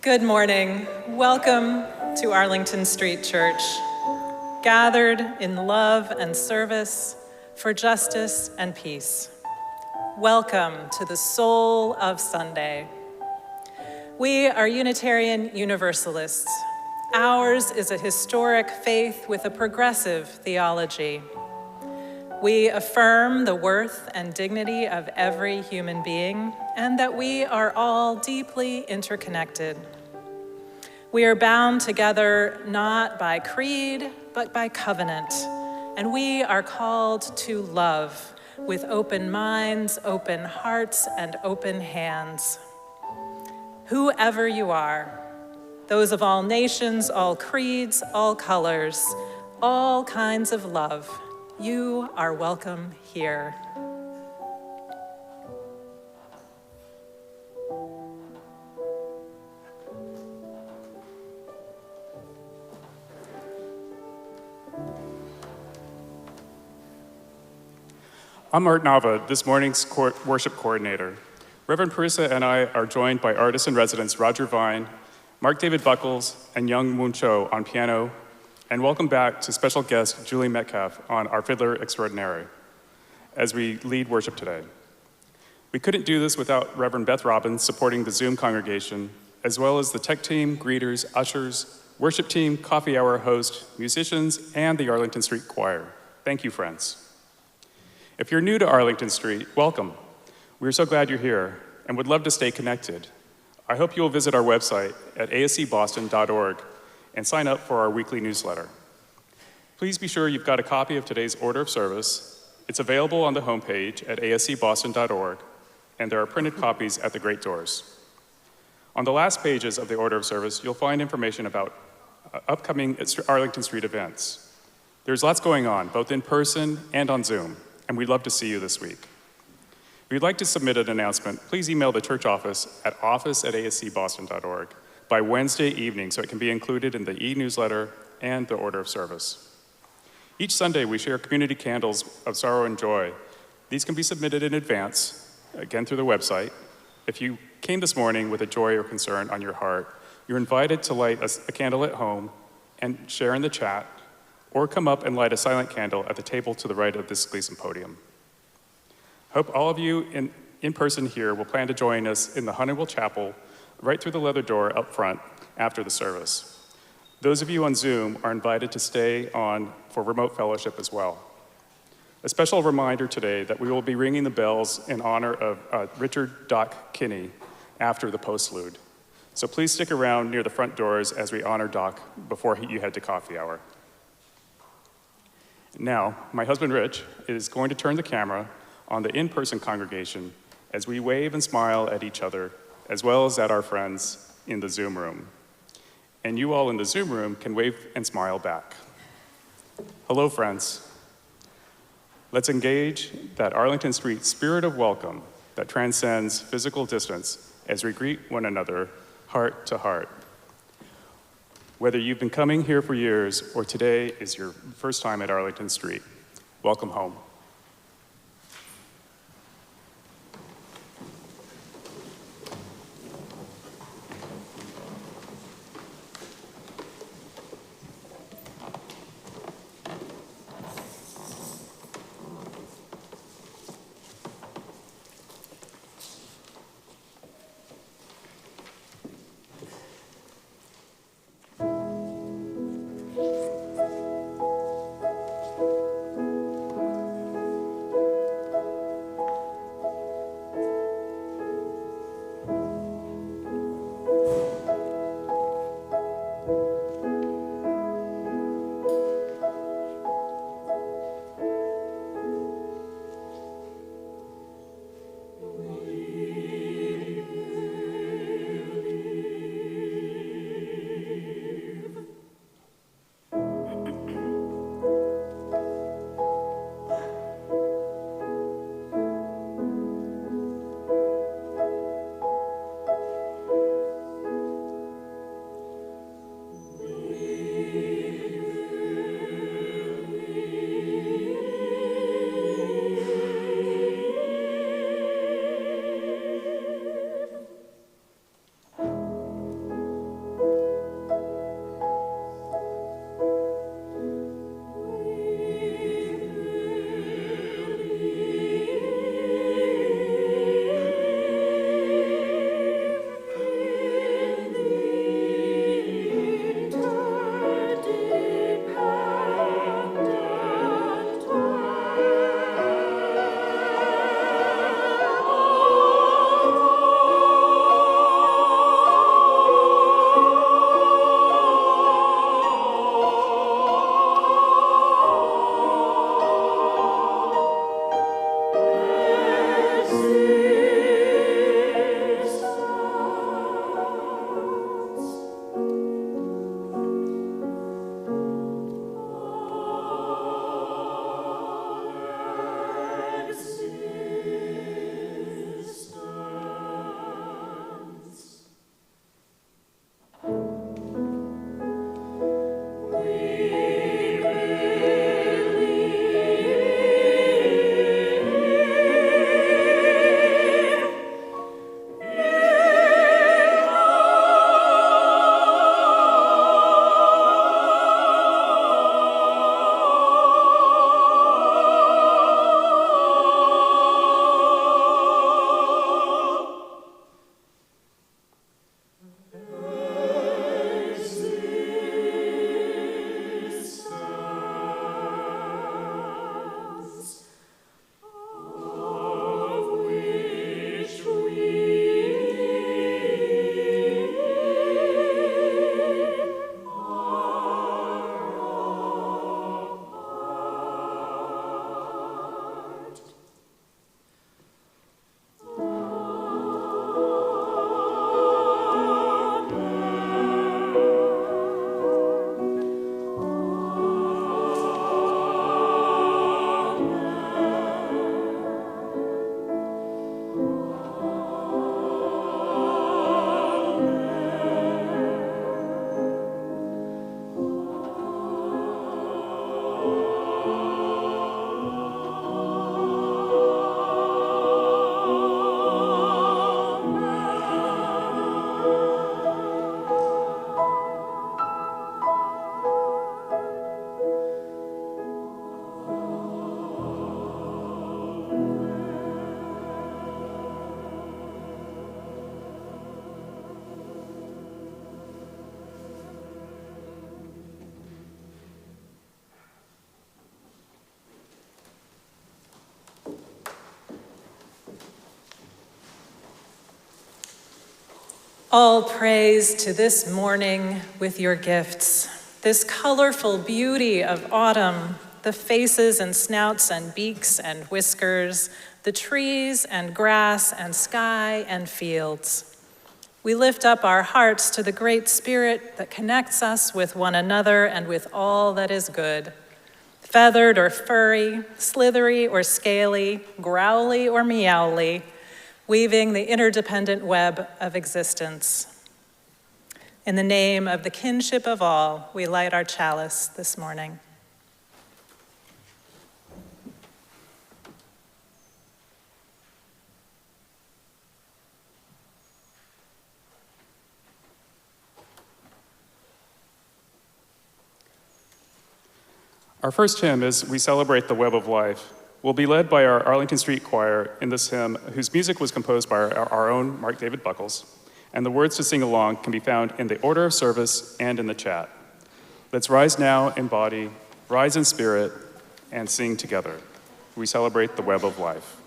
Good morning. Welcome to Arlington Street Church, gathered in love and service for justice and peace. Welcome to the soul of Sunday. We are Unitarian Universalists. Ours is a historic faith with a progressive theology. We affirm the worth and dignity of every human being and that we are all deeply interconnected. We are bound together not by creed, but by covenant, and we are called to love with open minds, open hearts, and open hands. Whoever you are, those of all nations, all creeds, all colors, all kinds of love, you are welcome here. I'm Art Nava, this morning's worship coordinator. Reverend Parissa and I are joined by artist-in-residence Roger Vine, Mark David Buckles, and Young Moon Cho on piano, and welcome back to special guest Julie Metcalf on our fiddler extraordinary as we lead worship today. We couldn't do this without Reverend Beth Robbins supporting the Zoom congregation, as well as the tech team, greeters, ushers, worship team, coffee hour host, musicians, and the Arlington Street Choir. Thank you, friends. If you're new to Arlington Street, welcome. We're so glad you're here and would love to stay connected. I hope you'll visit our website at ascboston.org and sign up for our weekly newsletter. Please be sure you've got a copy of today's order of service. It's available on the homepage at ascboston.org, and there are printed copies at the great doors. On the last pages of the order of service, you'll find information about upcoming Arlington Street events. There's lots going on, both in person and on Zoom, and we'd love to see you this week. If you'd like to submit an announcement, please email the church office at office@ascboston.org by Wednesday evening so it can be included in the e-newsletter and the order of service. Each Sunday, we share community candles of sorrow and joy. These can be submitted in advance, again through the website. If you came this morning with a joy or concern on your heart, you're invited to light a candle at home and share in the chat, or come up and light a silent candle at the table to the right of this Gleason podium. Hope all of you in person here will plan to join us in the Honeywell Chapel right through the leather door up front after the service. Those of you on Zoom are invited to stay on for remote fellowship as well. A special reminder today that we will be ringing the bells in honor of Richard Doc Kinne after the Postlude. So please stick around near the front doors as we honor Doc before you head to coffee hour. Now, my husband Rich is going to turn the camera on the in-person congregation as we wave and smile at each other, as well as at our friends in the Zoom room. And you all in the Zoom room can wave and smile back. Hello, friends. Let's engage that Arlington Street spirit of welcome that transcends physical distance as we greet one another heart to heart. Whether you've been coming here for years or today is your first time at Arlington Street, welcome home. All praise to this morning with your gifts, this colorful beauty of autumn, the faces and snouts and beaks and whiskers, the trees and grass and sky and fields. We lift up our hearts to the great spirit that connects us with one another and with all that is good. Feathered or furry, slithery or scaly, growly or meowly, weaving the interdependent web of existence. In the name of the kinship of all, we light our chalice this morning. Our first hymn is We Celebrate the Web of Life. We'll be led by our Arlington Street Choir in this hymn, whose music was composed by our own Mark David Buckles, and the words to sing along can be found in the order of service and in the chat. Let's rise now in body, rise in spirit, and sing together. We celebrate the web of life.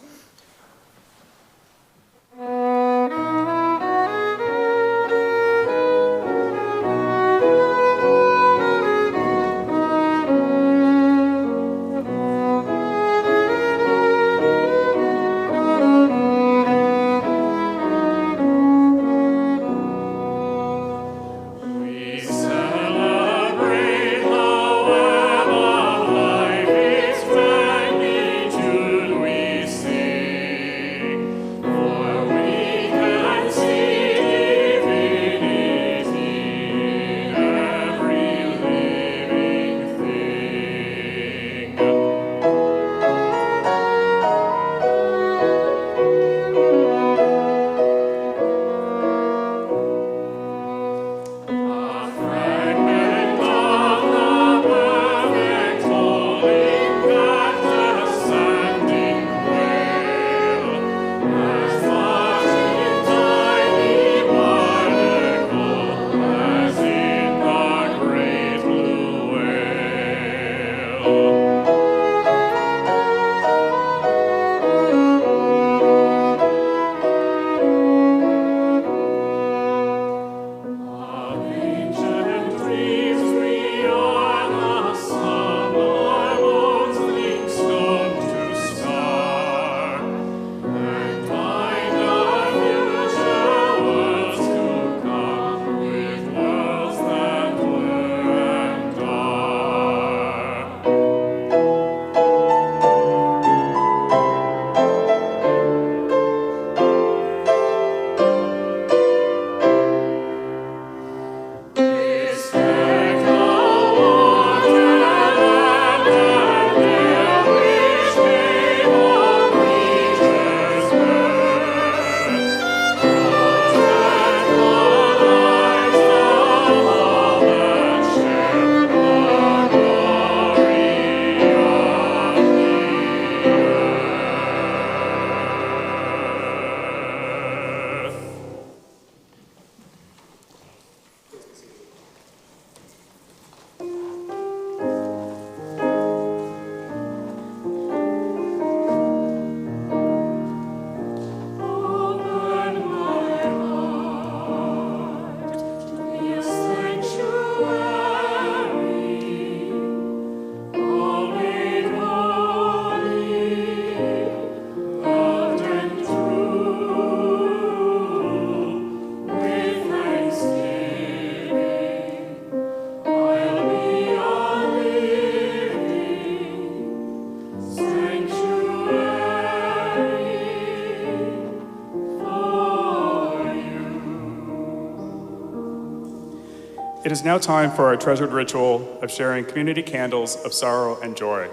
It is now time for our treasured ritual of sharing community candles of sorrow and joy.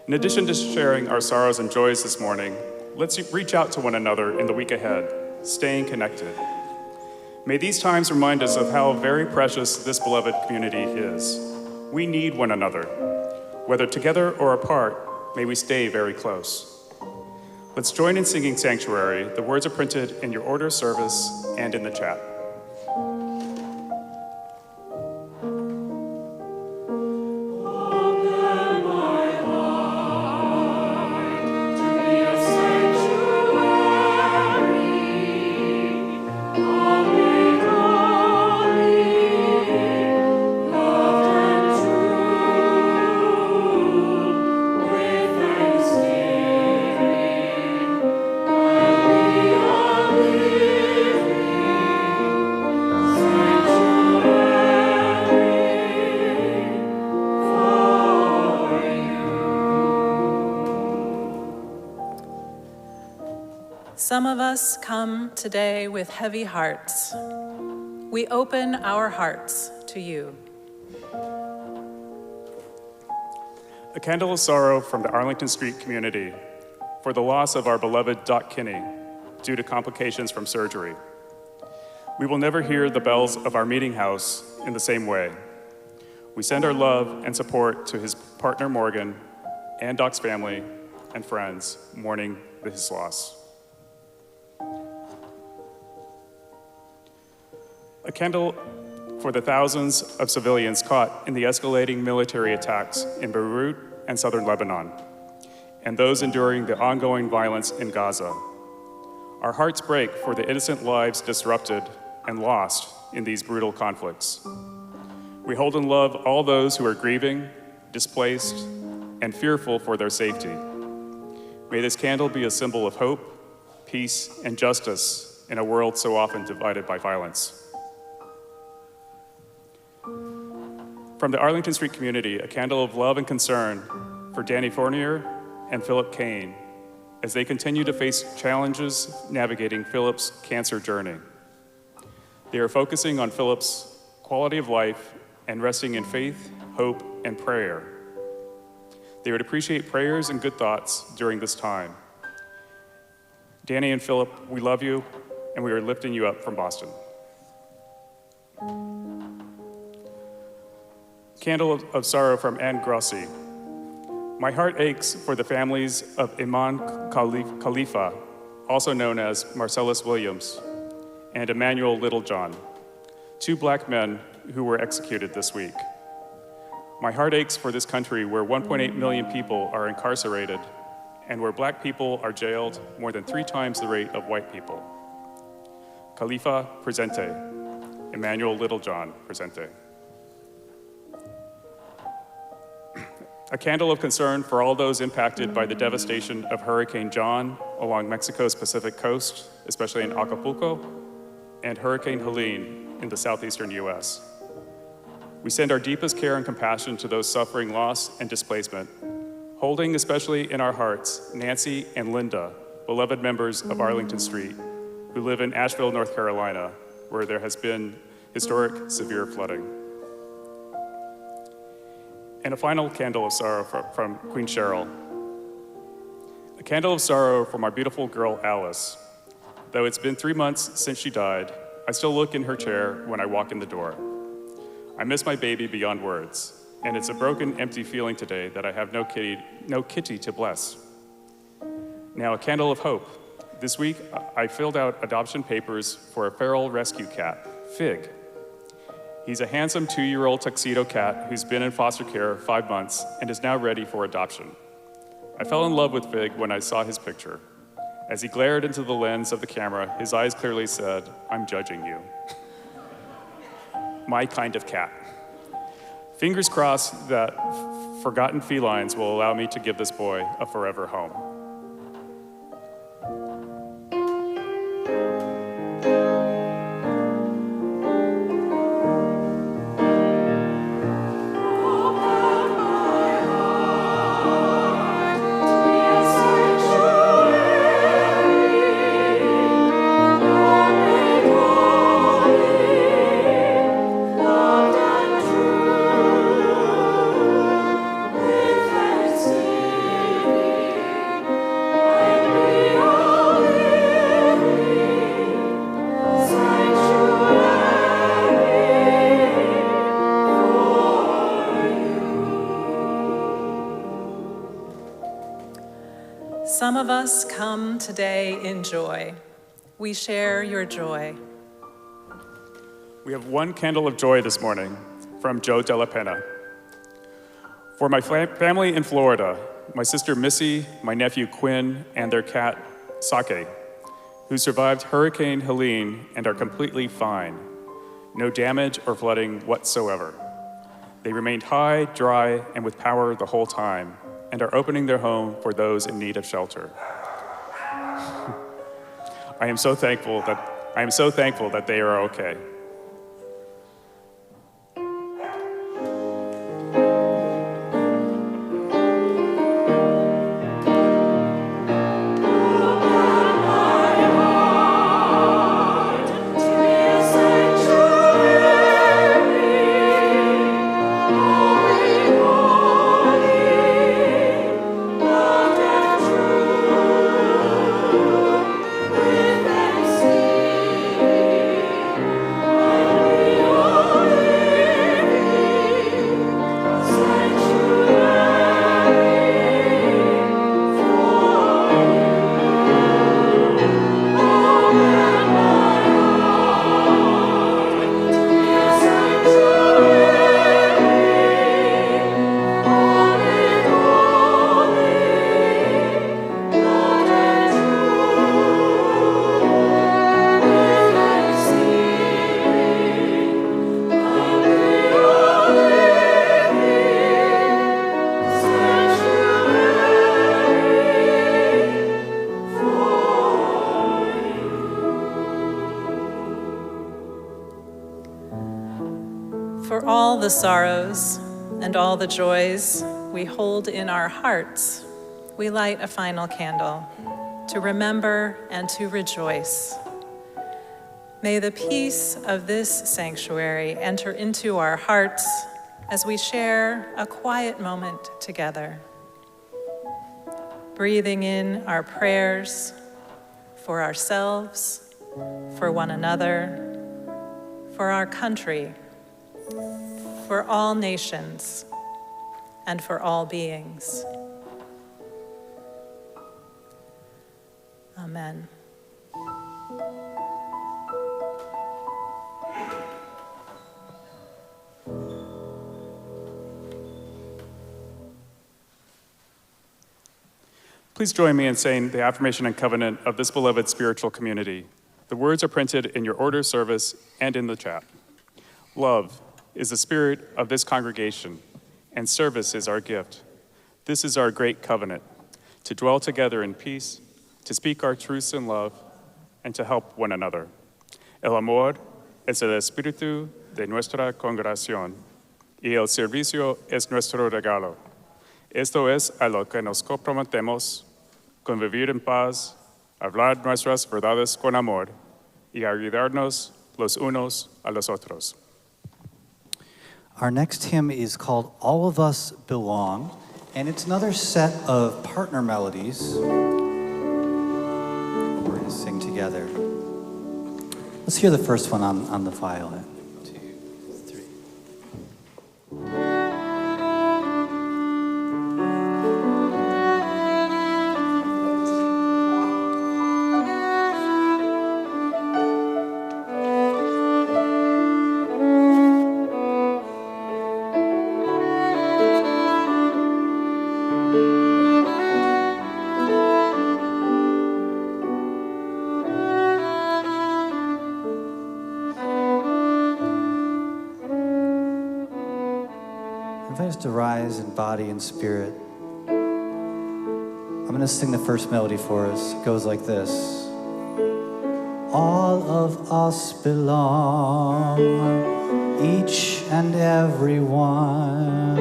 In addition to sharing our sorrows and joys this morning, let's reach out to one another in the week ahead, staying connected. May these times remind us of how very precious this beloved community is. We need one another. Whether together or apart, may we stay very close. Let's join in singing Sanctuary. The words are printed in your order of service and in the chat. Amen. Some of us come today with heavy hearts. We open our hearts to you. A candle of sorrow from the Arlington Street community for the loss of our beloved Doc Kinne due to complications from surgery. We will never hear the bells of our meeting house in the same way. We send our love and support to his partner Morgan and Doc's family and friends mourning his loss. A candle for the thousands of civilians caught in the escalating military attacks in Beirut and southern Lebanon, and those enduring the ongoing violence in Gaza. Our hearts break for the innocent lives disrupted and lost in these brutal conflicts. We hold in love all those who are grieving, displaced, and fearful for their safety. May this candle be a symbol of hope, peace, and justice in a world so often divided by violence. From the Arlington Street community, a candle of love and concern for Danny Fournier and Philip Kane as they continue to face challenges navigating Philip's cancer journey. They are focusing on Philip's quality of life and resting in faith, hope, and prayer. They would appreciate prayers and good thoughts during this time. Danny and Philip, we love you, and we are lifting you up from Boston. Candle of sorrow from Anne Grossi. My heart aches for the families of Iman Khalifa, also known as Marcellus Williams, and Emmanuel Littlejohn, two black men who were executed this week. My heart aches for this country where 1.8 million people are incarcerated and where black people are jailed more than 3 times the rate of white people. Khalifa, presente. Emmanuel Littlejohn, presente. A candle of concern for all those impacted by the devastation of Hurricane John along Mexico's Pacific coast, especially in Acapulco, and Hurricane Helene in the southeastern US. We send our deepest care and compassion to those suffering loss and displacement, holding especially in our hearts Nancy and Linda, beloved members of Arlington Street, who live in Asheville, North Carolina, where there has been historic severe flooding. And a final candle of sorrow from Queen Cheryl. A candle of sorrow from our beautiful girl, Alice. Though it's been 3 months since she died, I still look in her chair when I walk in the door. I miss my baby beyond words, and it's a broken, empty feeling today that I have no kitty to bless. Now, a candle of hope. This week, I filled out adoption papers for a feral rescue cat, Fig. He's a handsome 2-year-old tuxedo cat who's been in foster care 5 months and is now ready for adoption. I fell in love with Fig when I saw his picture. As he glared into the lens of the camera, his eyes clearly said, "I'm judging you." My kind of cat. Fingers crossed that forgotten felines will allow me to give this boy a forever home. Some of us come today in joy. We share your joy. We have one candle of joy this morning from Joe Della Pena. For my family in Florida, my sister Missy, my nephew Quinn, and their cat Sake, who survived Hurricane Helene and are completely fine. No damage or flooding whatsoever. They remained high, dry, and with power the whole time, and are opening their home for those in need of shelter. I am so thankful that they are okay. For all the sorrows and all the joys we hold in our hearts, we light a final candle to remember and to rejoice. May the peace of this sanctuary enter into our hearts as we share a quiet moment together, breathing in our prayers for ourselves, for one another, for our country, for all nations, and for all beings. Amen. Please join me in saying the affirmation and covenant of this beloved spiritual community. The words are printed in your order service and in the chat. Love is the spirit of this congregation, and service is our gift. This is our great covenant, to dwell together in peace, to speak our truths in love, and to help one another. El amor es el espíritu de nuestra congregación, y el servicio es nuestro regalo. Esto es a lo que nos comprometemos, convivir en paz, hablar nuestras verdades con amor, y ayudarnos los unos a los otros. Our next hymn is called All of Us Belong, and it's another set of partner melodies we're going to sing together. Let's hear the first one on the violin. 2, 3. Invite us to rise in body and spirit. I'm going to sing the first melody for us. It goes like this. All of us belong, each and every one.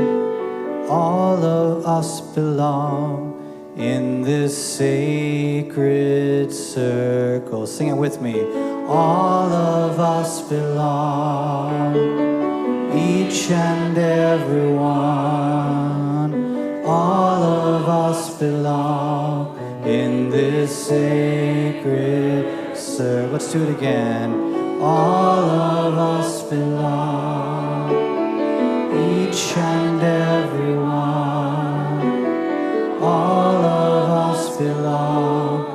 All of us belong in this sacred circle. Sing it with me. All of us belong, each and every one. All of us belong in this sacred circle. Let's do it again. All of us belong, each and every one. All of us belong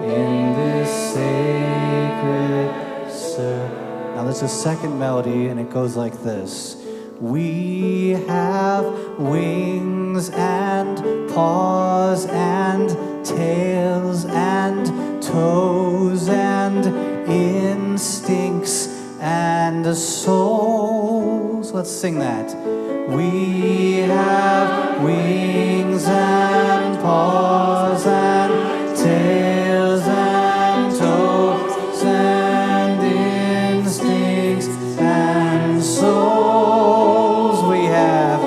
in this sacred circle. Now there's a second melody, and it goes like this. We have wings and paws and tails and toes and instincts and souls. Let's sing that. We have wings and paws and tails and toes and instincts and souls. We have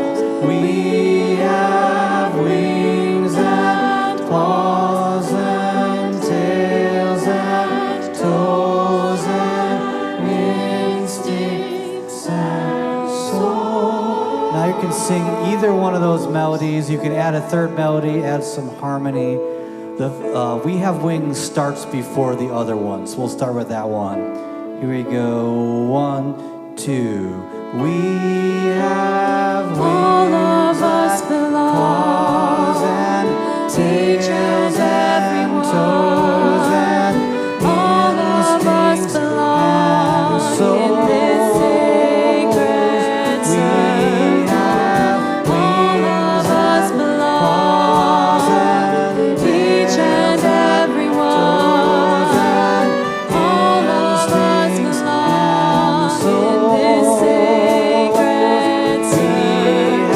wings and paws and tails and toes and instincts and souls. Now you can sing either one of those melodies. You can add a third melody, add some harmony. We Have Wings starts before the other one, so we'll start with that one. Here we go. 1, 2. We have wings, all of us belong, paws and tails and toes and all of us belong in this sacred circle. All of us belong, each and every one. All of us belong in this sacred circle.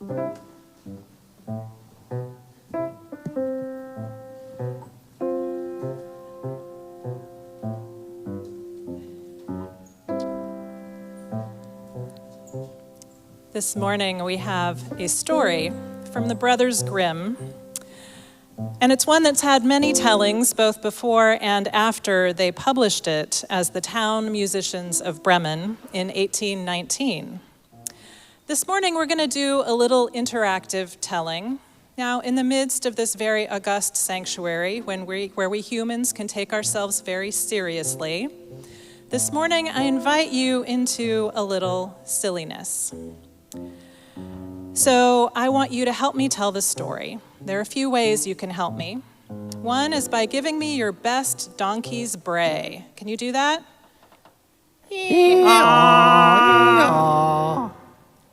This morning we have a story from the Brothers Grimm, and it's one that's had many tellings both before and after they published it as the Town Musicians of Bremen in 1819. This morning we're going to do a little interactive telling. Now, in the midst of this very august sanctuary, where we humans can take ourselves very seriously, this morning I invite you into a little silliness. So I want you to help me tell the story. There are a few ways you can help me. One is by giving me your best donkey's bray. Can you do that?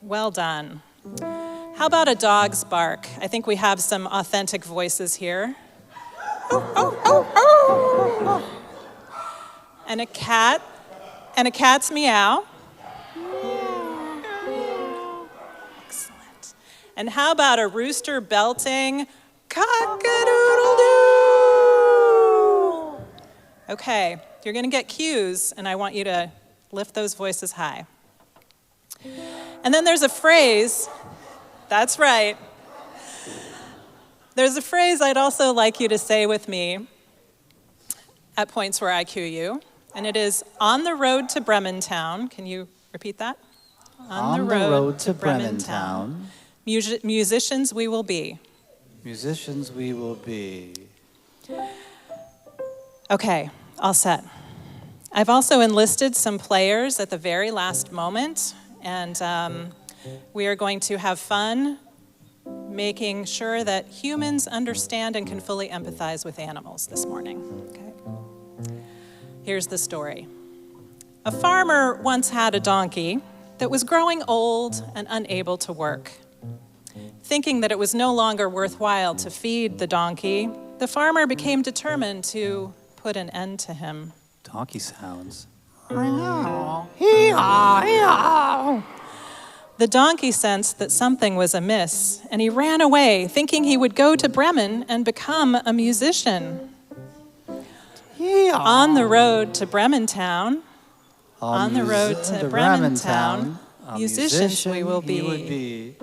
Well done. How about a dog's bark? I think we have some authentic voices here. And a cat's meow. And how about a rooster belting, cock-a-doodle-doo? Okay, you're gonna get cues, and I want you to lift those voices high. And then there's a phrase, that's right. There's a phrase I'd also like you to say with me at points where I cue you, and it is, on the road to Bremen Town. Can you repeat that? On the road to Bremen Town. Musicians we will be. Musicians we will be. Okay, all set. I've also enlisted some players at the very last moment, and we are going to have fun making sure that humans understand and can fully empathize with animals this morning. Okay. Here's the story. A farmer once had a donkey that was growing old and unable to work. Thinking that it was no longer worthwhile to feed the donkey, the farmer became determined to put an end to him. Donkey sounds. The donkey sensed that something was amiss, and he ran away, thinking he would go to Bremen and become a musician. On the road to Bremen Town, on the road to Bremen Town, musicians we will be.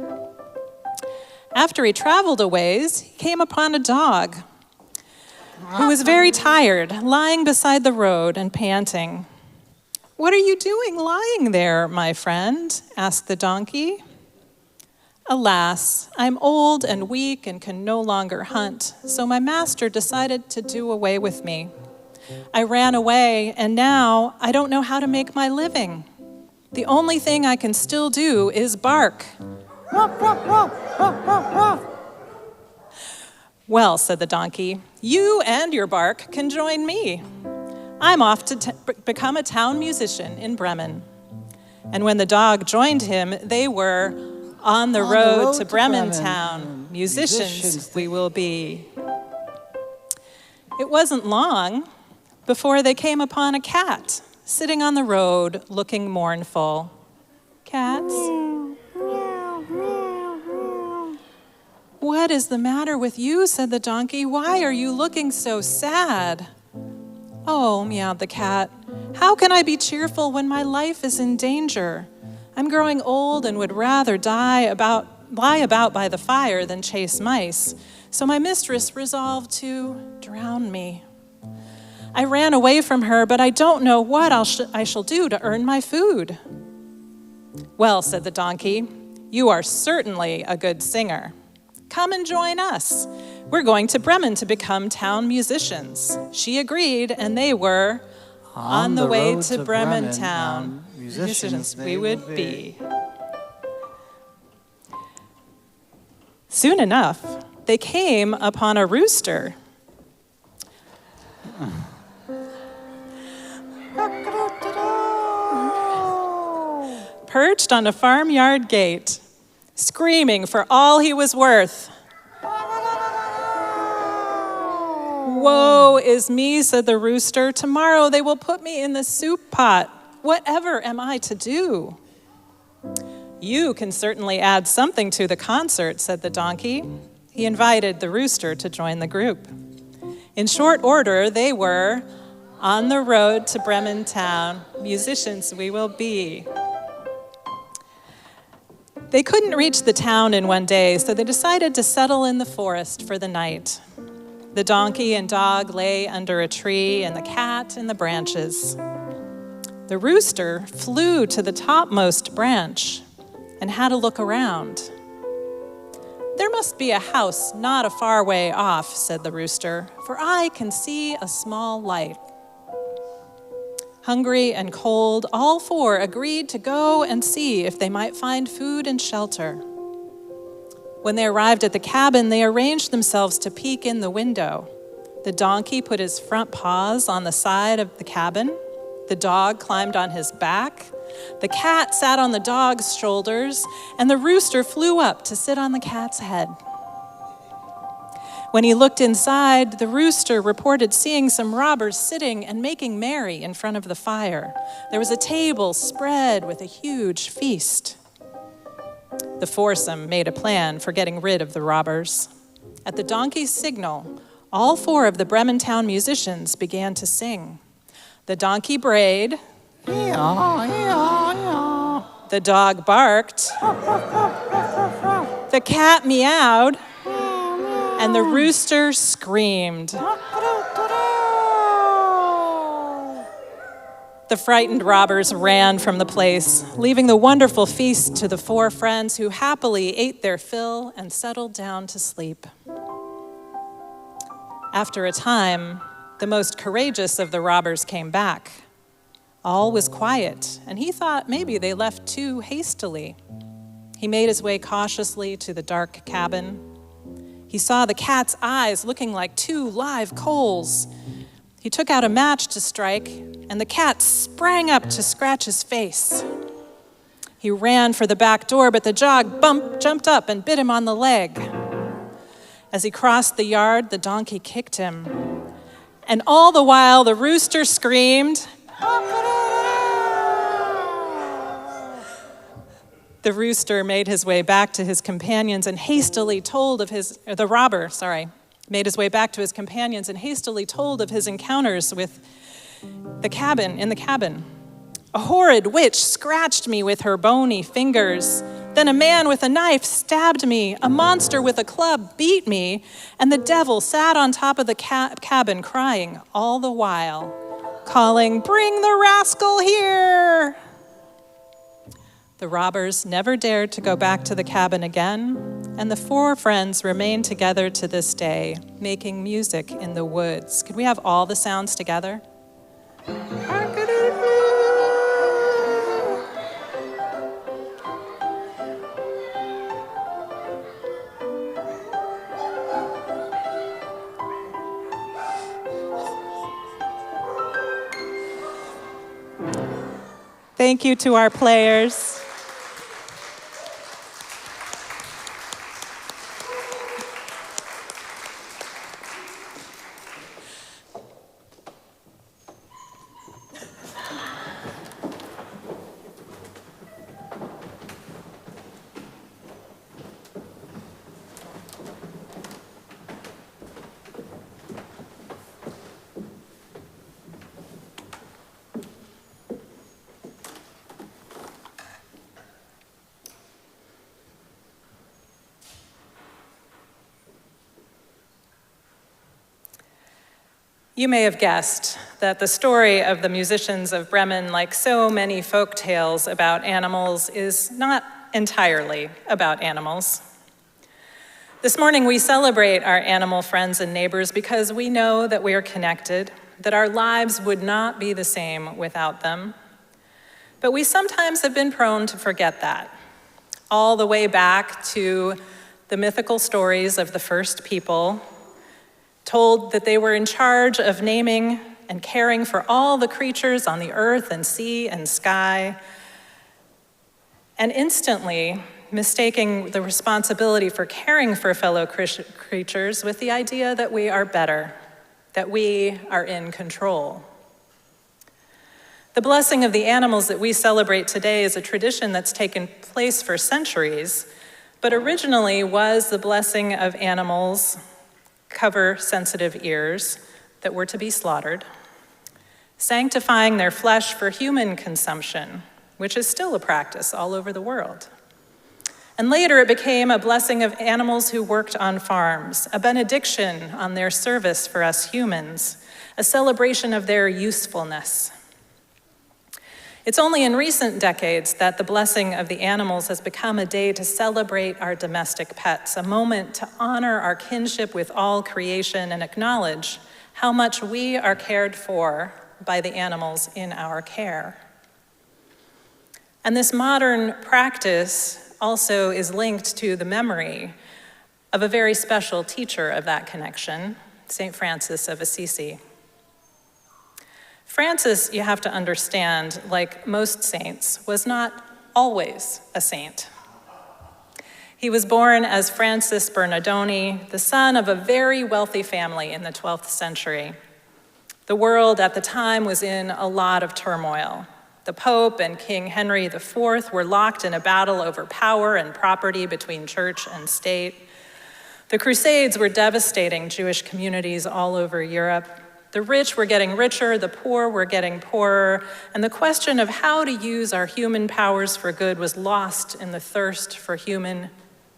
After he traveled a ways, he came upon a dog who was very tired, lying beside the road and panting. "What are you doing lying there, my friend?" asked the donkey. "Alas, I'm old and weak and can no longer hunt, so my master decided to do away with me. I ran away, and now I don't know how to make my living. The only thing I can still do is bark." "Well," said the donkey, "you and your bark can join me. I'm off to become a town musician in Bremen." And when the dog joined him, they were on the road to Bremen Town. Musicians we will be. It wasn't long before they came upon a cat sitting on the road looking mournful. Cats? "What is the matter with you?" said the donkey. "Why are you looking so sad?" "Oh," meowed the cat, "how can I be cheerful when my life is in danger? I'm growing old and would rather lie about by the fire than chase mice. So my mistress resolved to drown me. I ran away from her, but I don't know what I shall do to earn my food." "Well," said the donkey, "you are certainly a good singer. Come and join us. We're going to Bremen to become town musicians." She agreed, and they were on the way to Bremen Town. Musicians we would be. Soon enough, they came upon a rooster. Perched on a farmyard gate, screaming for all he was worth. "Woe is me," said the rooster. "Tomorrow they will put me in the soup pot. Whatever am I to do?" "You can certainly add something to the concert," said the donkey. He invited the rooster to join the group. In short order, they were on the road to Bremen town. Musicians we will be. They couldn't reach the town in one day, so they decided to settle in the forest for the night. The donkey and dog lay under a tree, and the cat in the branches. The rooster flew to the topmost branch and had a look around. "There must be a house not a far way off," said the rooster, "for I can see a small light." Hungry and cold, all four agreed to go and see if they might find food and shelter. When they arrived at the cabin, they arranged themselves to peek in the window. The donkey put his front paws on the side of the cabin. The dog climbed on his back. The cat sat on the dog's shoulders, and the rooster flew up to sit on the cat's head. When he looked inside, the rooster reported seeing some robbers sitting and making merry in front of the fire. There was a table spread with a huge feast. The foursome made a plan for getting rid of the robbers. At the donkey's signal, all four of the Bremen town musicians began to sing. The donkey brayed. The dog barked. The cat meowed. And the rooster screamed. The frightened robbers ran from the place, leaving the wonderful feast to the four friends who happily ate their fill and settled down to sleep. After a time, the most courageous of the robbers came back. All was quiet, and he thought maybe they left too hastily. He made his way cautiously to the dark cabin. He saw the cat's eyes looking like two live coals. He took out a match to strike, and the cat sprang up to scratch his face. He ran for the back door, but the dog jumped up and bit him on the leg. As he crossed the yard, the donkey kicked him. And all the while, the rooster screamed. The rooster made his way back to his companions and hastily told of his made his way back to his companions and hastily told of his encounters with in the cabin. "A horrid witch scratched me with her bony fingers. Then a man with a knife stabbed me. A monster with a club beat me. And the devil sat on top of the cabin crying all the while, calling, 'Bring the rascal here!'" The robbers never dared to go back to the cabin again, and the four friends remain together to this day, making music in the woods. Could we have all the sounds together? Thank you to our players. You may have guessed that the story of the musicians of Bremen, like so many folk tales about animals, is not entirely about animals. This morning we celebrate our animal friends and neighbors because we know that we are connected, that our lives would not be the same without them. But we sometimes have been prone to forget that, all the way back to the mythical stories of the first people, told that they were in charge of naming and caring for all the creatures on the earth and sea and sky, and instantly mistaking the responsibility for caring for fellow creatures with the idea that we are better, that we are in control. The blessing of the animals that we celebrate today is a tradition that's taken place for centuries, but originally was the blessing of animals, cover sensitive ears, that were to be slaughtered, sanctifying their flesh for human consumption, which is still a practice all over the world. And later it became a blessing of animals who worked on farms, a benediction on their service for us humans, a celebration of their usefulness. It's only in recent decades that the blessing of the animals has become a day to celebrate our domestic pets, a moment to honor our kinship with all creation and acknowledge how much we are cared for by the animals in our care. And this modern practice also is linked to the memory of a very special teacher of that connection, St. Francis of Assisi. Francis, you have to understand, like most saints, was not always a saint. He was born as Francis Bernardoni, the son of a very wealthy family in the 12th century. The world at the time was in a lot of turmoil. The Pope and King Henry IV were locked in a battle over power and property between church and state. The Crusades were devastating Jewish communities all over Europe. The rich were getting richer, the poor were getting poorer, and the question of how to use our human powers for good was lost in the thirst for human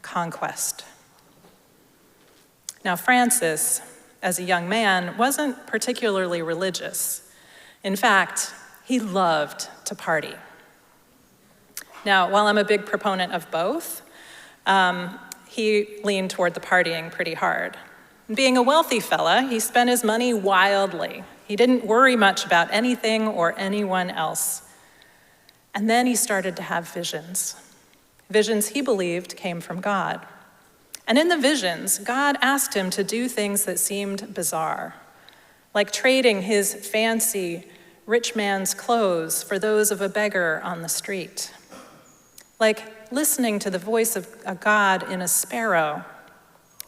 conquest. Now, Francis, as a young man, wasn't particularly religious. In fact, he loved to party. Now, while I'm a big proponent of both, he leaned toward the partying pretty hard. Being a wealthy fella, he spent his money wildly. He didn't worry much about anything or anyone else. And then he started to have visions. Visions he believed came from God. And in the visions, God asked him to do things that seemed bizarre, like trading his fancy rich man's clothes for those of a beggar on the street, like listening to the voice of a God in a sparrow.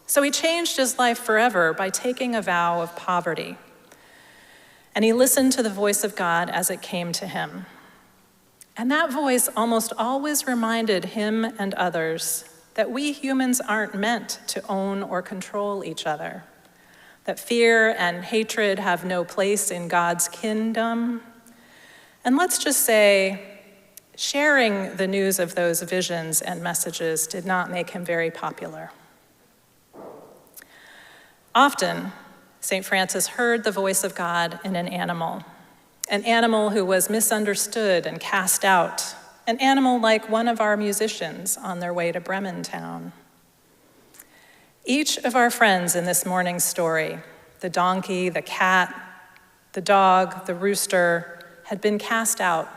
So he changed his life forever by taking a vow of poverty. And he listened to the voice of God as it came to him. And that voice almost always reminded him and others that we humans aren't meant to own or control each other, that fear and hatred have no place in God's kingdom. And let's just say, sharing the news of those visions and messages did not make him very popular. Often, St. Francis heard the voice of God in an animal who was misunderstood and cast out, an animal like one of our musicians on their way to Bremen town. Each of our friends in this morning's story, the donkey, the cat, the dog, the rooster, had been cast out,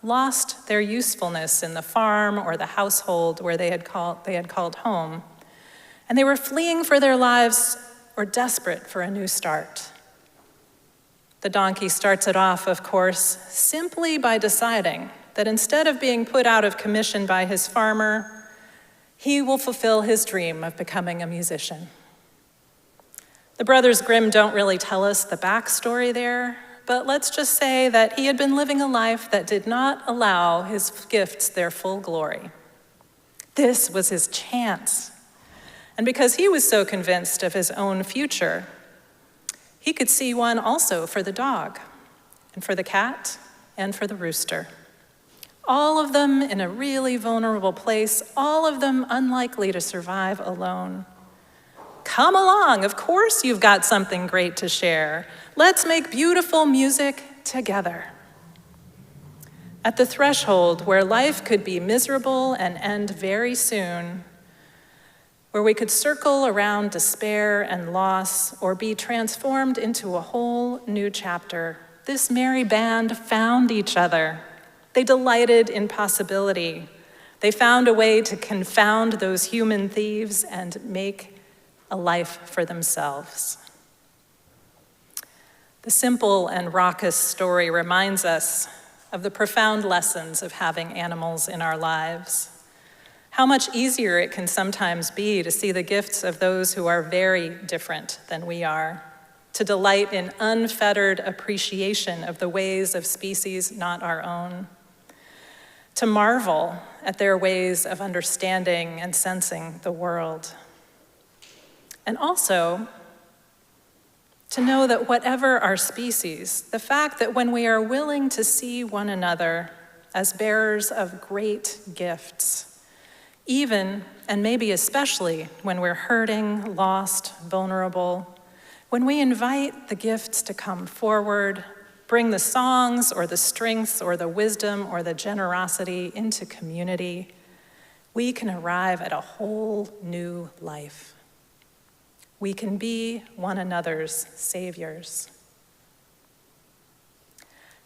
lost their usefulness in the farm or the household where they had called home, and they were fleeing for their lives or desperate for a new start. The donkey starts it off, of course, simply by deciding that instead of being put out of commission by his farmer, he will fulfill his dream of becoming a musician. The Brothers Grimm don't really tell us the backstory there, but let's just say that he had been living a life that did not allow his gifts their full glory. This was his chance. And because he was so convinced of his own future, he could see one also for the dog, and for the cat, and for the rooster. All of them in a really vulnerable place, all of them unlikely to survive alone. Come along, of course you've got something great to share. Let's make beautiful music together. At the threshold where life could be miserable and end very soon, where we could circle around despair and loss or be transformed into a whole new chapter, this merry band found each other. They delighted in possibility. They found a way to confound those human thieves and make a life for themselves. The simple and raucous story reminds us of the profound lessons of having animals in our lives. How much easier it can sometimes be to see the gifts of those who are very different than we are. to delight in unfettered appreciation of the ways of species not our own, to marvel at their ways of understanding and sensing the world, and also to know that whatever our species, the fact that when we are willing to see one another as bearers of great gifts, even and maybe especially when we're hurting, lost, vulnerable, when we invite the gifts to come forward, bring the songs or the strengths or the wisdom or the generosity into community, we can arrive at a whole new life. We can be one another's saviors.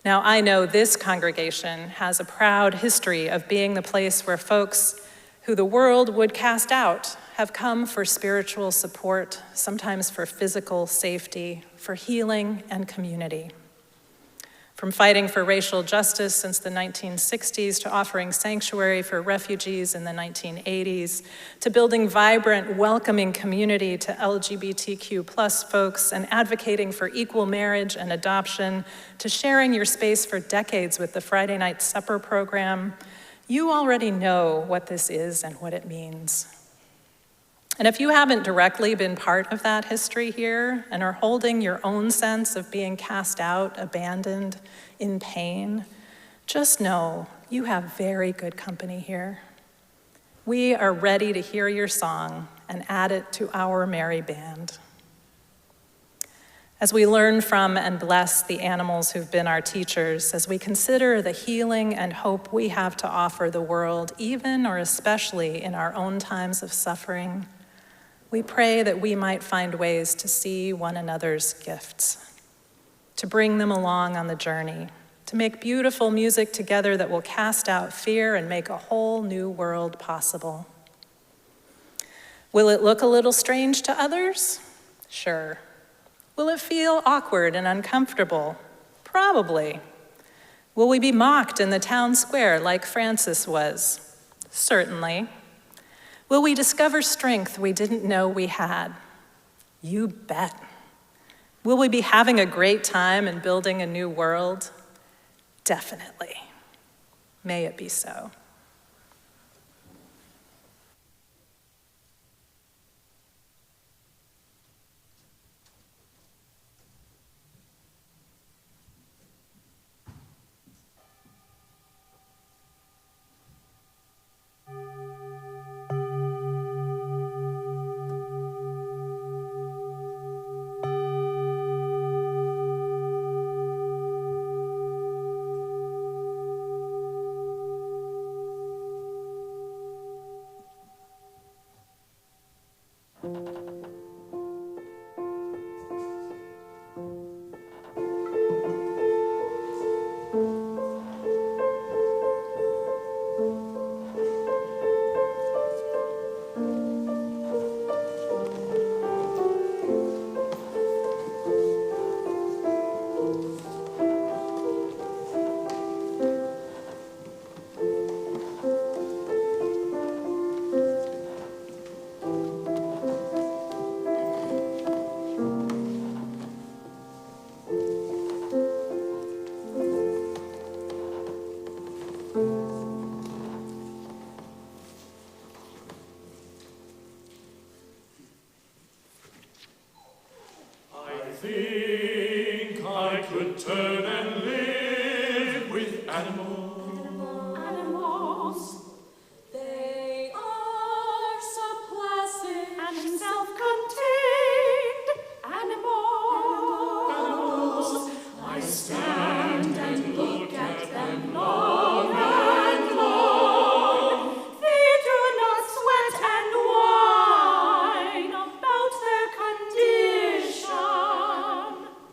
Now, I know this congregation has a proud history of being the place where folks who the world would cast out have come for spiritual support, sometimes for physical safety, for healing and community. From fighting for racial justice since the 1960s to offering sanctuary for refugees in the 1980s, to building vibrant, welcoming community to LGBTQ+ folks and advocating for equal marriage and adoption, to sharing your space for decades with the Friday Night Supper program, you already know what this is and what it means. And if you haven't directly been part of that history here and are holding your own sense of being cast out, abandoned, in pain, just know you have very good company here. We are ready to hear your song and add it to our merry band. As we learn from and bless the animals who've been our teachers, as we consider the healing and hope we have to offer the world, even or especially in our own times of suffering, we pray that we might find ways to see one another's gifts, to bring them along on the journey, to make beautiful music together that will cast out fear and make a whole new world possible. Will it look a little strange to others? Sure. Will it feel awkward and uncomfortable? Probably. Will we be mocked in the town square like Francis was? Certainly. Will we discover strength we didn't know we had? You bet. Will we be having a great time and building a new world? Definitely. May it be so.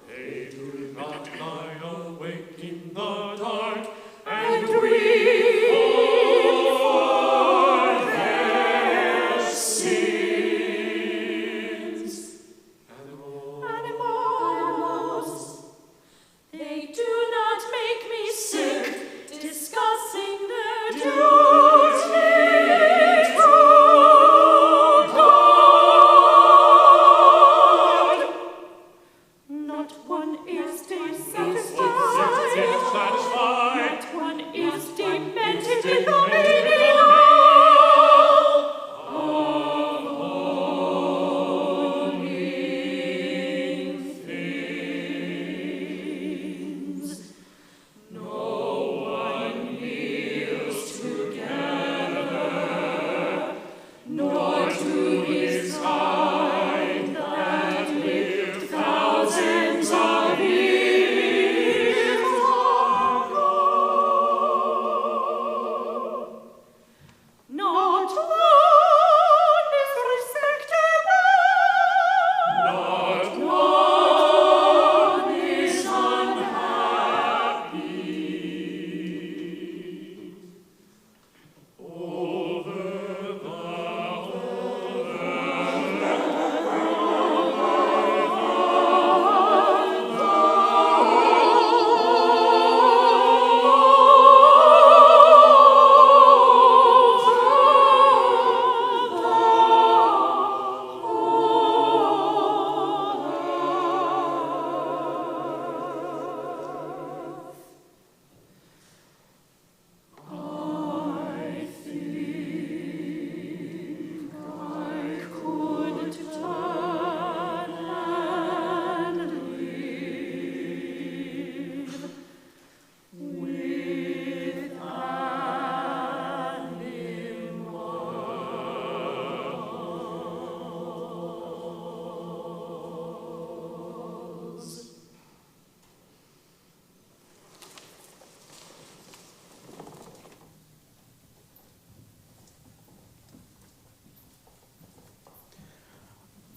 They do not lie awake.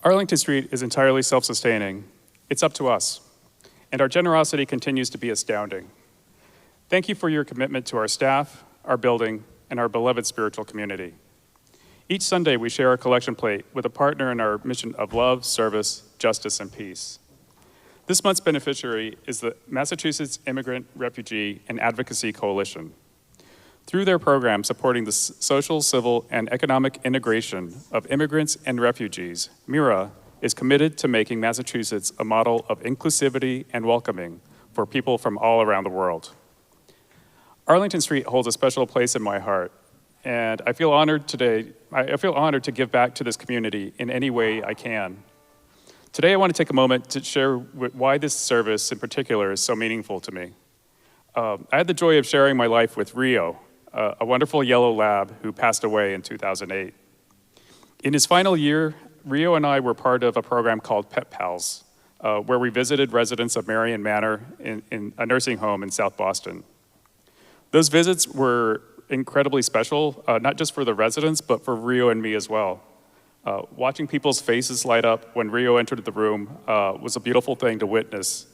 Arlington Street is entirely self-sustaining. It's up to us, and our generosity continues to be astounding. Thank you for your commitment to our staff, our building, and our beloved spiritual community. Each Sunday, we share our collection plate with a partner in our mission of love, service, justice, and peace. This month's beneficiary is the Massachusetts Immigrant, Refugee, and Advocacy Coalition. Through their program supporting the social, civil, and economic integration of immigrants and refugees, MIRA is committed to making Massachusetts a model of inclusivity and welcoming for people from all around the world. Arlington Street holds a special place in my heart, and I feel honored to give back to this community in any way I can. Today, I want to take a moment to share why this service in particular is so meaningful to me. I had the joy of sharing my life with Rio, a wonderful yellow lab who passed away in 2008. In his final year, Rio and I were part of a program called Pet Pals, where we visited residents of Marion Manor in a nursing home in South Boston. Those visits were incredibly special, not just for the residents, but for Rio and me as well. Watching people's faces light up when Rio entered the room was a beautiful thing to witness.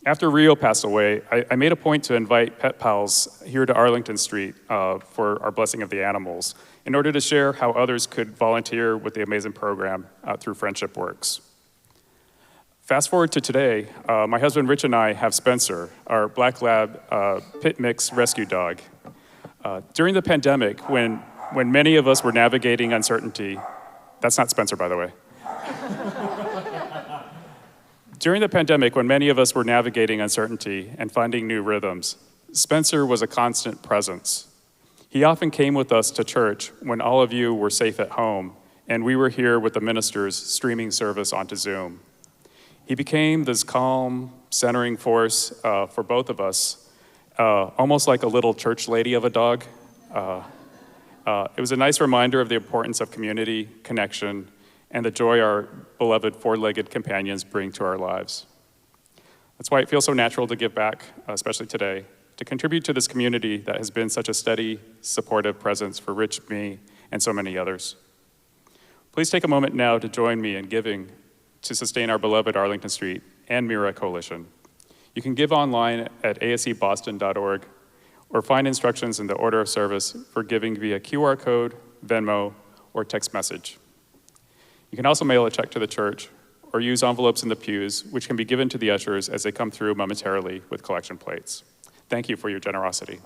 After Rio passed away, I made a point to invite Pet Pals here to Arlington Street for our Blessing of the Animals in order to share how others could volunteer with the amazing program through Friendship Works. Fast forward to today, my husband Rich and I have Spencer, our black lab pit mix rescue dog. During the pandemic, when many of us were navigating uncertainty, that's not Spencer, by the way. During the pandemic, when many of us were navigating uncertainty and finding new rhythms, Spencer was a constant presence. He often came with us to church when all of you were safe at home, and we were here with the ministers streaming service onto Zoom. He became this calm, centering force for both of us, almost like a little church lady of a dog. It was a nice reminder of the importance of community, connection, and the joy our beloved four-legged companions bring to our lives. That's why it feels so natural to give back, especially today, to contribute to this community that has been such a steady, supportive presence for Rich, me, and so many others. Please take a moment now to join me in giving to sustain our beloved Arlington Street and MIRA Coalition. You can give online at aseboston.org or find instructions in the order of service for giving via QR code, Venmo, or text message. You can also mail a check to the church or use envelopes in the pews, which can be given to the ushers as they come through momentarily with collection plates. Thank you for your generosity.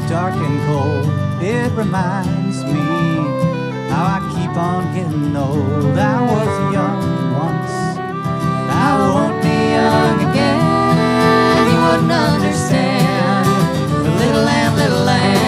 Dark and cold, it reminds me how I keep on getting old. I was young once, I won't be young again. You wouldn't understand, little lamb, little lamb.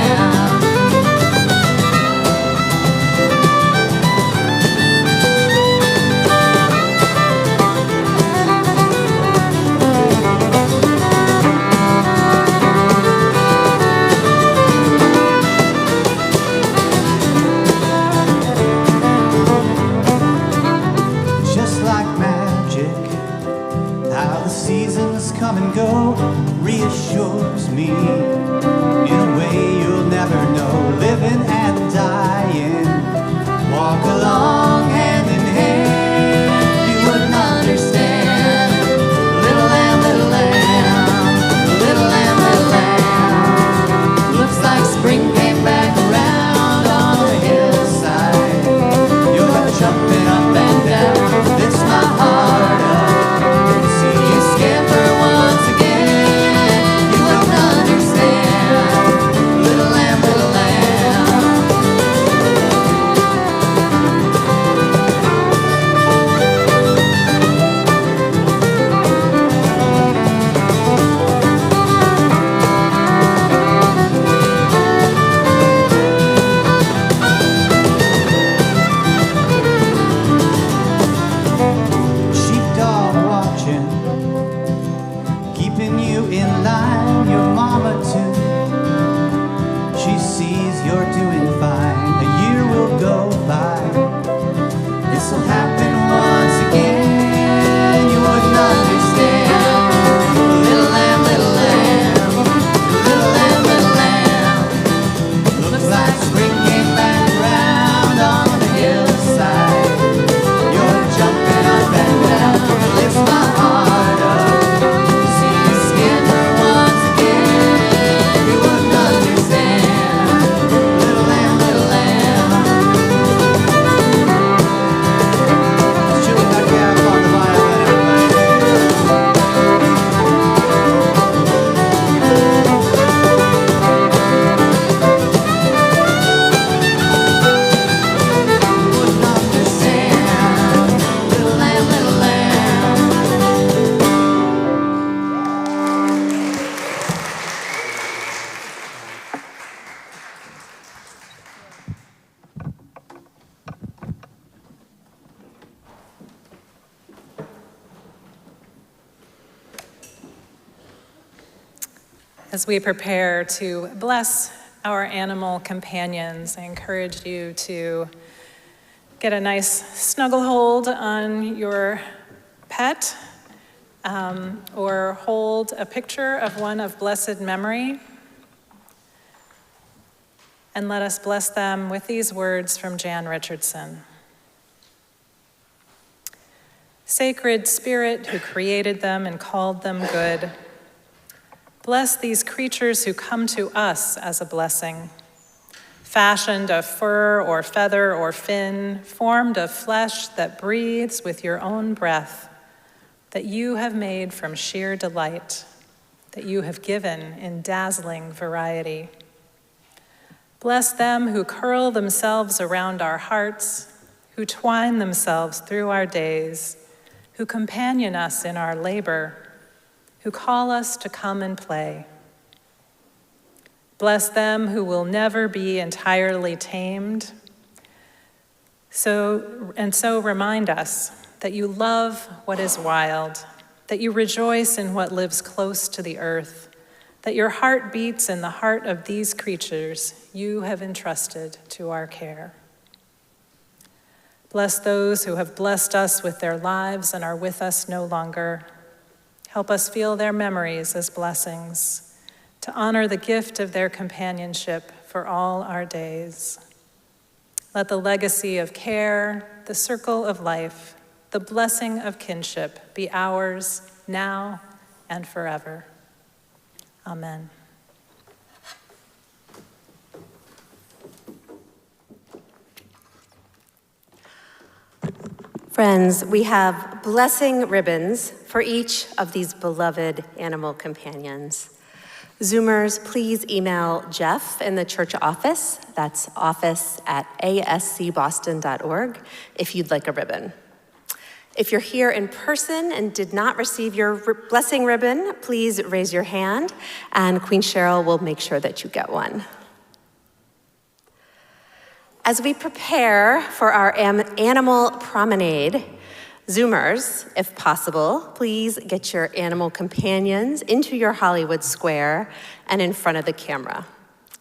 As we prepare to bless our animal companions, I encourage you to get a nice snuggle hold on your pet, or hold a picture of one of blessed memory. And let us bless them with these words from Jan Richardson. Sacred Spirit, who created them and called them good, bless these creatures who come to us as a blessing, fashioned of fur or feather or fin, formed of flesh that breathes with your own breath, that you have made from sheer delight, that you have given in dazzling variety. Bless them who curl themselves around our hearts, who twine themselves through our days, who companion us in our labor, who call us to come and play. Bless them who will never be entirely tamed. So remind us that you love what is wild, that you rejoice in what lives close to the earth, that your heart beats in the heart of these creatures you have entrusted to our care. Bless those who have blessed us with their lives and are with us no longer. Help us feel their memories as blessings, to honor the gift of their companionship for all our days. Let the legacy of care, the circle of life, the blessing of kinship be ours now and forever. Amen. Friends, we have blessing ribbons for each of these beloved animal companions. Zoomers, please email Jeff in the church office. That's office@ascboston.org if you'd like a ribbon. If you're here in person and did not receive your blessing ribbon, please raise your hand and Queen Cheryl will make sure that you get one. As we prepare for our animal promenade, Zoomers, if possible, please get your animal companions into your Hollywood square and in front of the camera.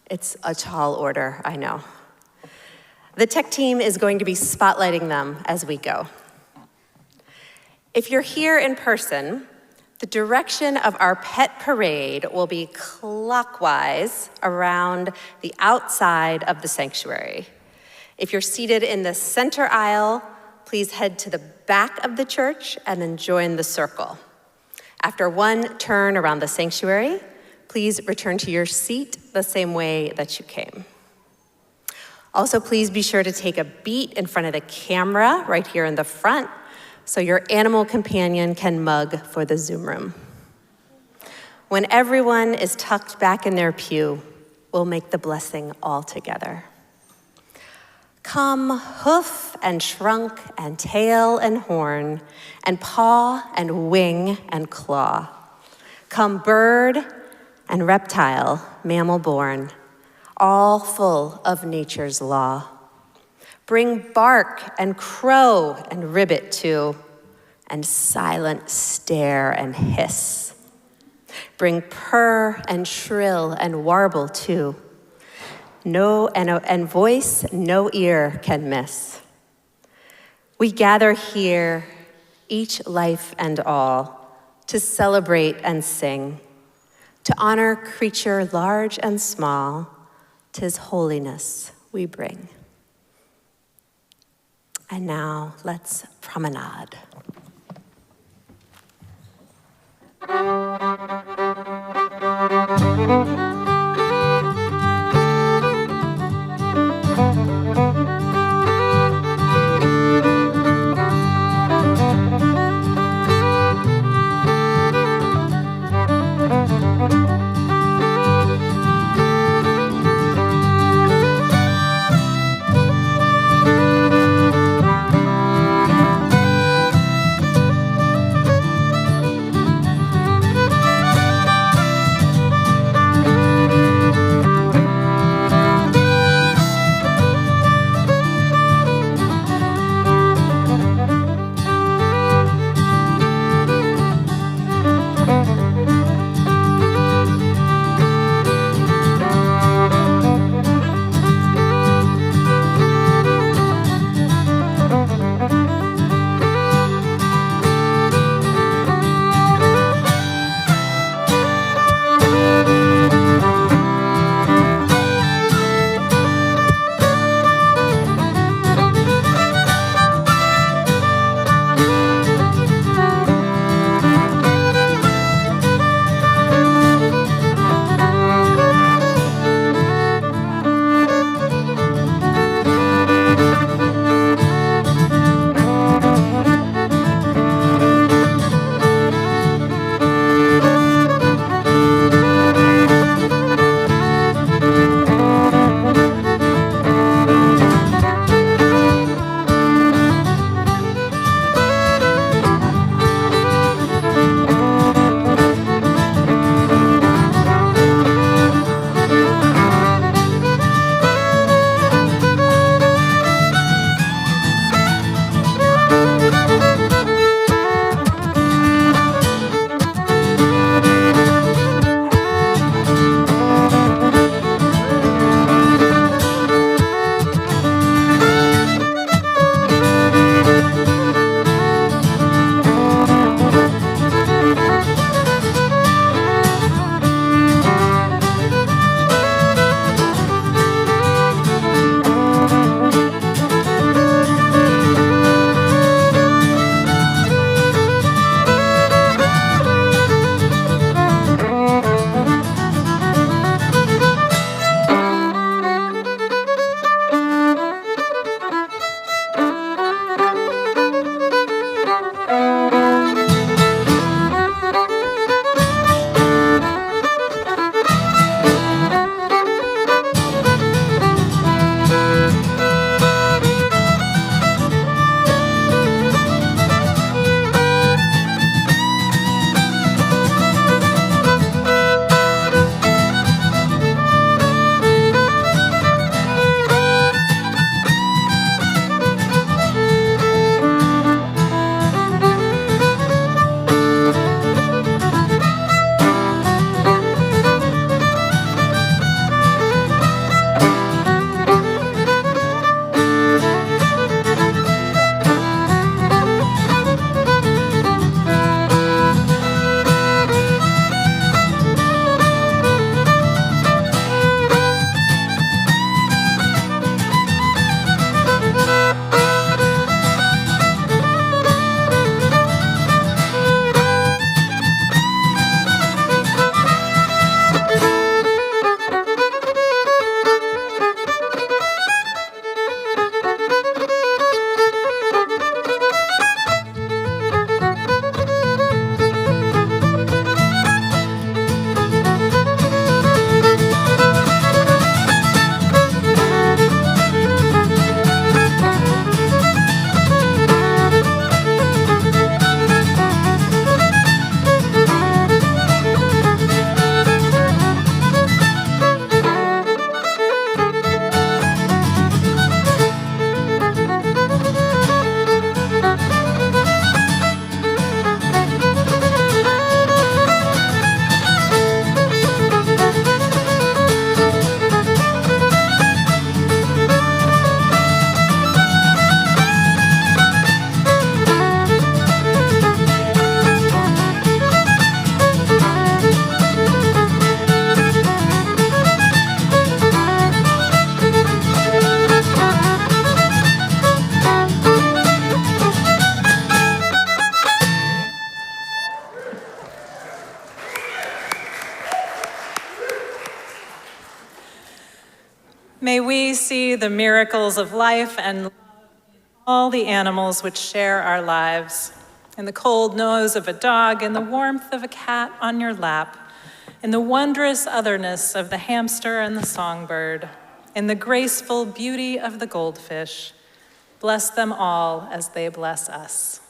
It's a tall order, I know. The tech team is going to be spotlighting them as we go. If you're here in person, the direction of our pet parade will be clockwise around the outside of the sanctuary. If you're seated in the center aisle, please head to the back of the church and then join the circle. After one turn around the sanctuary, please return to your seat the same way that you came. Also, please be sure to take a beat in front of the camera right here in the front so your animal companion can mug for the Zoom room. When everyone is tucked back in their pew, we'll make the blessing all together. Come, hoof and trunk and tail and horn, and paw and wing and claw. Come, bird and reptile, mammal born, all full of nature's law. Bring bark and crow and ribbit too, and silent stare and hiss. Bring purr and shrill and warble too. No, and voice no ear can miss. We gather here, each life and all, to celebrate and sing, to honor creature large and small, 'tis holiness we bring. And now let's promenade. see the miracles of life and all the animals which share our lives, in the cold nose of a dog, in the warmth of a cat on your lap, in the wondrous otherness of the hamster and the songbird, in the graceful beauty of the goldfish. Bless them all as they bless us.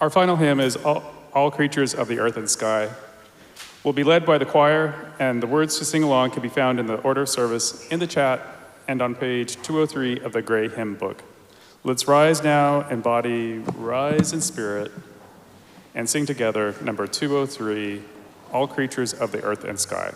Our final hymn is All Creatures of the Earth and Sky. We'll be led by the choir, and the words to sing along can be found in the order of service, in the chat, and on page 203 of the gray hymn book. Let's rise now in body, rise in spirit, and sing together number 203, All Creatures of the Earth and Sky.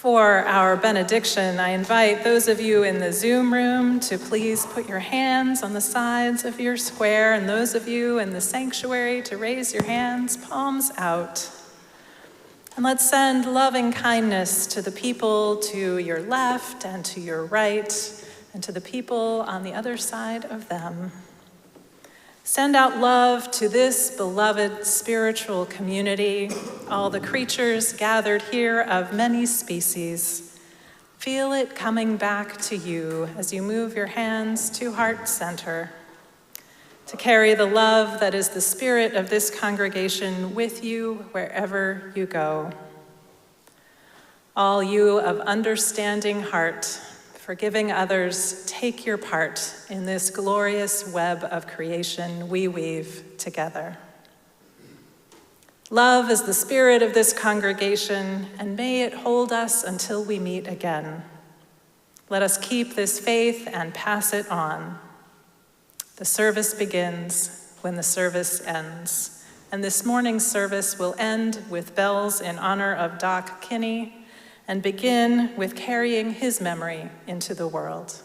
For our benediction, I invite those of you in the Zoom room to please put your hands on the sides of your square, and those of you in the sanctuary to raise your hands, palms out. And let's send loving kindness to the people to your left and to your right, and to the people on the other side of them. Send out love to this beloved spiritual community, all the creatures gathered here of many species. Feel it coming back to you as you move your hands to heart center, to carry the love that is the spirit of this congregation with you wherever you go. All you of understanding heart, forgiving others, take your part in this glorious web of creation we weave together. Love is the spirit of this congregation, and may it hold us until we meet again. Let us keep this faith and pass it on. The service begins when the service ends, and this morning's service will end with bells in honor of Doc Kinne and begin with carrying his memory into the world.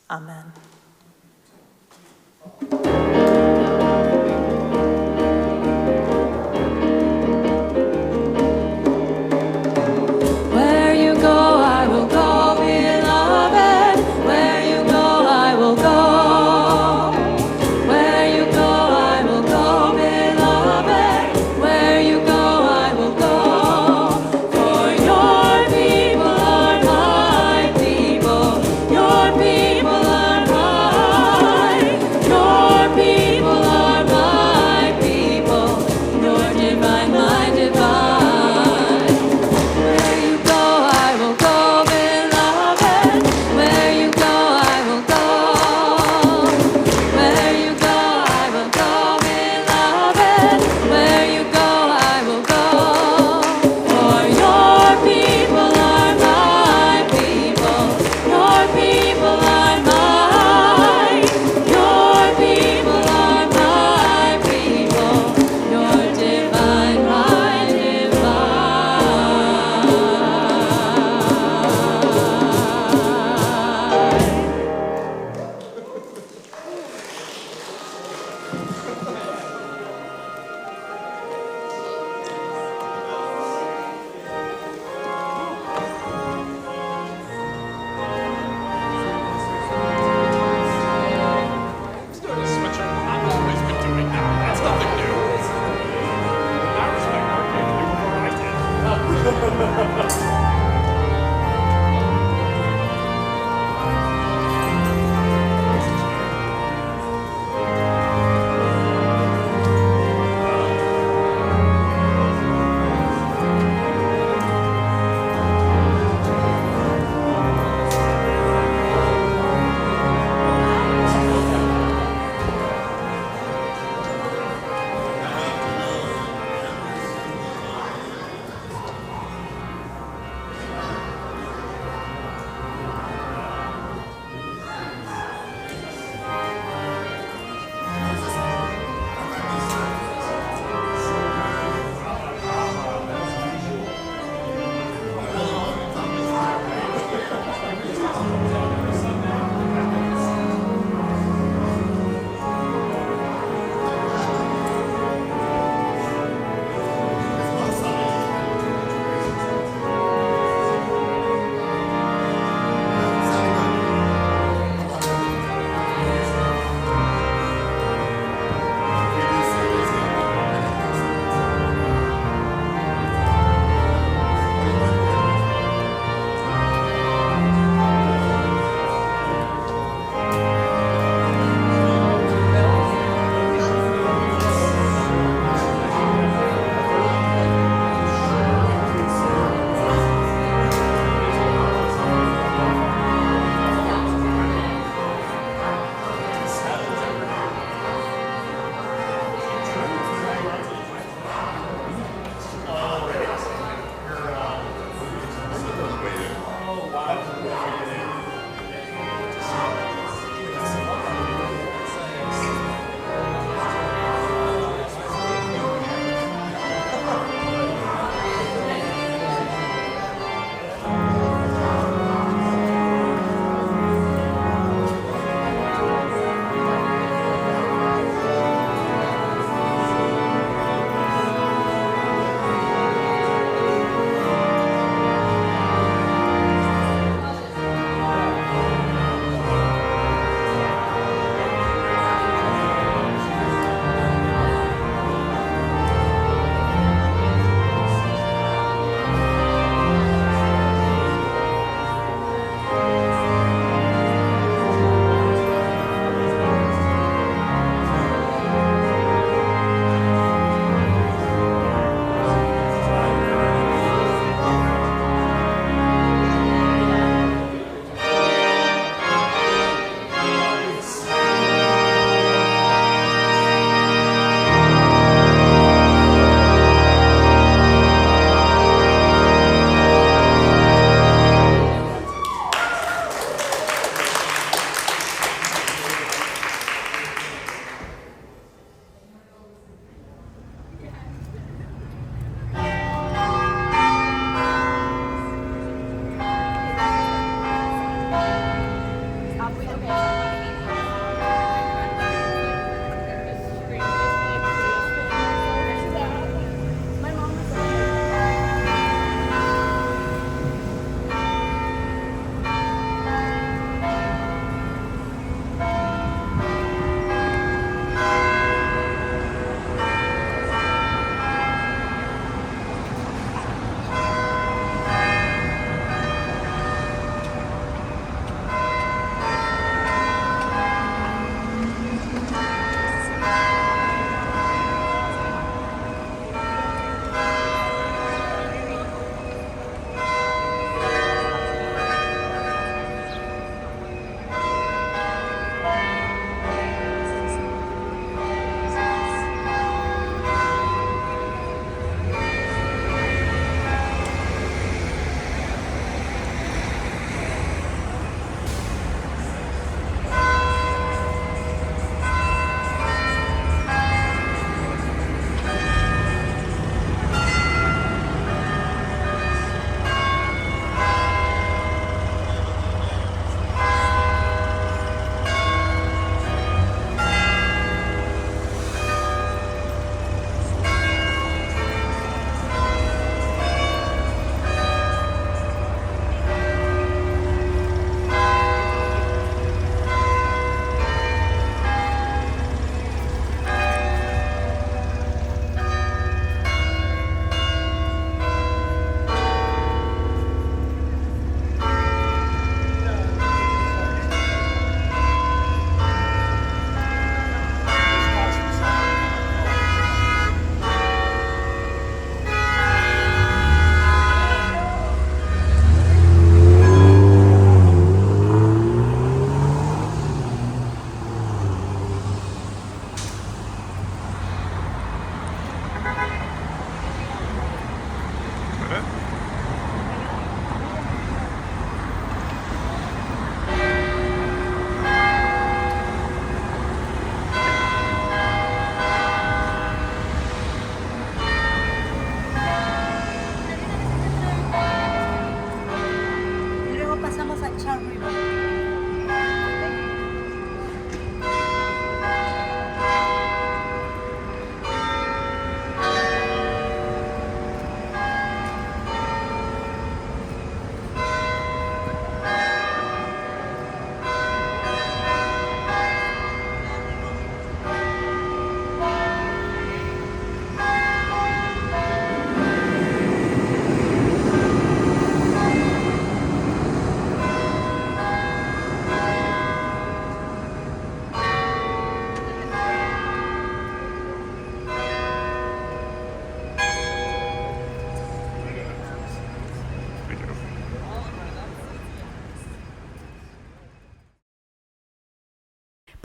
Amen. Where you go, I will go, beloved. Where you go, I will go. Where you go, I will go, beloved. Where you go, I will go. For your people are my people. Your people are mine. Your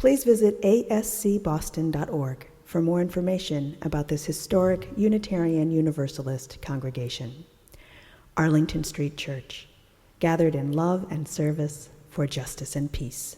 please visit ascboston.org for more information about this historic Unitarian Universalist congregation. Arlington Street Church, gathered in love and service for justice and peace.